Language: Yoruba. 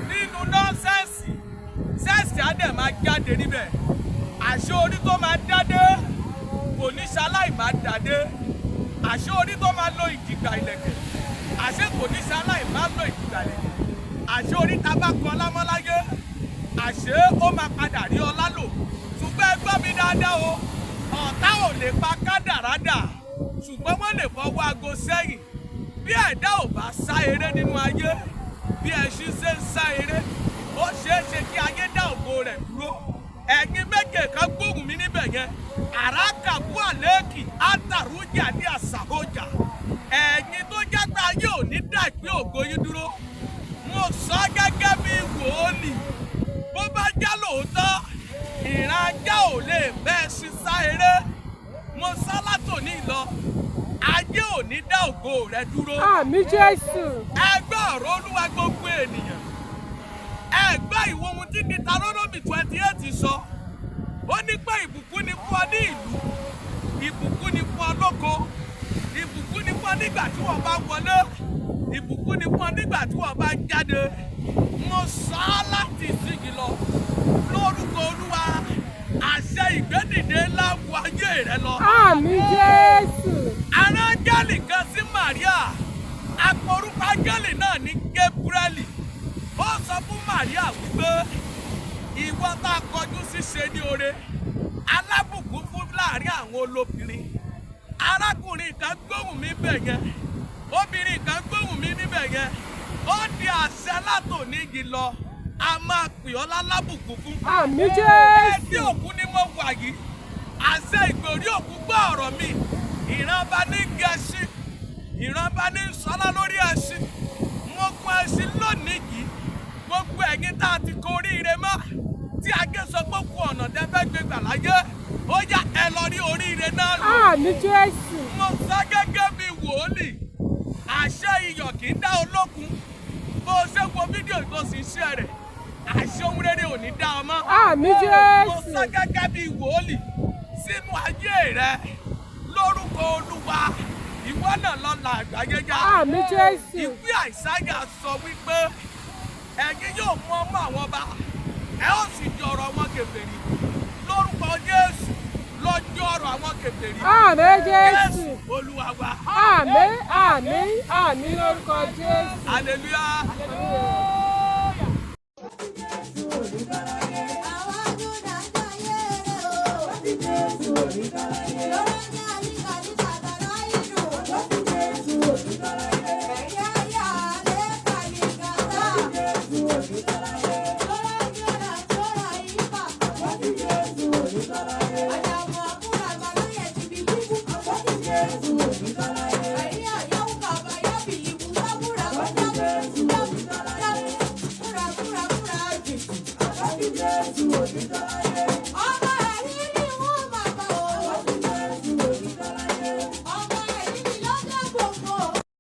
nínú nọ́ọ̀sẹ̀sì sẹ́ẹ̀sì á dẹ̀ máa jáde níbẹ̀. Àṣé orí tó máa dádé kò ní ṣaláì máa dádé. Àṣé orí tó máa lo ìjìgbà ìlẹ̀kẹ̀ àṣé kò ní ṣaláì máa lo ìjìgbà ìlẹ̀kẹ̀. Àṣé orí ta bá kọ lámọ́láyé àṣé ó máa padà rí ọlá lò. Ṣùgbọ́n ẹ gbọ́ mi dáadáa o, ọ̀tá ò lè pa kádàrádà ṣùgbọ́n wọ́n lè fọwọ́ aago sẹ́yìn. Bí ẹ̀dá ò bá sá eré nínú ayé bí ẹṣin ṣe ń sá eré ó ṣeé ṣe kí ayé dá ògo rẹ̀ dúró. Ẹ̀yin méje kan gbóhùn mi níbẹ̀ yẹn àràkàbú àlékì átàrújà ní àṣàhójà. Ẹ̀yin tó jágbá ayé ò ní dá ìpín ògo yín dúró. Mo sọ gẹ́gẹ́ bí wòólì bó bá já lóòótọ́ ìran ajá ò lè bẹ́ẹ̀ ṣí sá eré. Mo sọ látòní lọ ayé ò ní dá ògo rẹ dúró. Àmín Jésù. Ẹ gbọ́ ọ̀rọ̀ Olúwa gbogbo ènìyàn. Ẹ gbọ́ ìwọ ohun tí Deuteronomy 28 sọ. Ó ní pé ìbùkún ni fún ọ ní ìlú, ìbùkún ni fún ọ lóko, ìbùkún ni fún ọ nígbà tí wọ́n bá wọlé, ìbùkún ni fún ọ nígbà tí wọ́n bá jáde. Mo sọ ọ́ láti ìsinyìí lọ lórúkọ Olúwa àṣẹ ìgbédìde ńlá wọ ayé rẹ lọ. Àmín Jésù. Arán áńgẹ́lì kan sí Màríà, àpòrúkọ áńgẹ́lì náà ní Gébúrẹ́lì. Ó sọ fún Màríà wípé ìwọ tá a kọjú ṣíṣe ní oore, alábùkún fún láàrin àwọn olóbìnrin. Arákùnrin kan gbóhùn mi bẹ̀ yẹn, obìnrin kan gbóhùn mi níbẹ̀ yẹn. Ó di àṣẹ látòní yìí lọ, a máa pè ọ́ lálábùkún fún. Àmín Jésù. Etí òkú ni mo wà yìí, àṣẹ ìgbòrí òkú gbọ́ ọ̀rọ̀ mi. Ìran bá ní gẹ̀ẹ́sì, ìran bá ní sọlá lórí ẹṣin. Mo gun ẹṣin lónìí yìí, gbogbo ẹ̀yin tá a ti kó oríire mọ́, tí agé sọ pé kú ọ̀nà tẹ́fẹ́ gbé gbà láyé, ó yá ẹ lọ rí oríire náà lò. Àmín Jésù. Mo sọ gẹ́gẹ́ bí wòólì, àṣẹ iyọ̀ kì í dá olókun. Bó o ṣe wo fídíò tó sì ń ṣe rẹ̀, àṣẹ ohun rere ò ní dá ọ mọ́. Àmín Jésù. Mo sọ gẹ́gẹ́ bí wòólì sínú ayé rẹ lórúkọ Olúwa, ìwọ náà lọ là àgbáyé já. Àmín Jésù. Ìwé Àìsáyà sọ wípé ẹ̀yin yóò mú ọmọ àwọn ọba, ẹ ó sì di ọ̀rọ̀ wọn kèfèrí. Lórúkọ Jésù lọ́jọ́ ọ̀rọ̀ àwọn kèfèrí. Àmín Jésù. Olúwa wa. Àmín, àmín, àmín lórúkọ Jésù. Hallelujah. Hallelujah.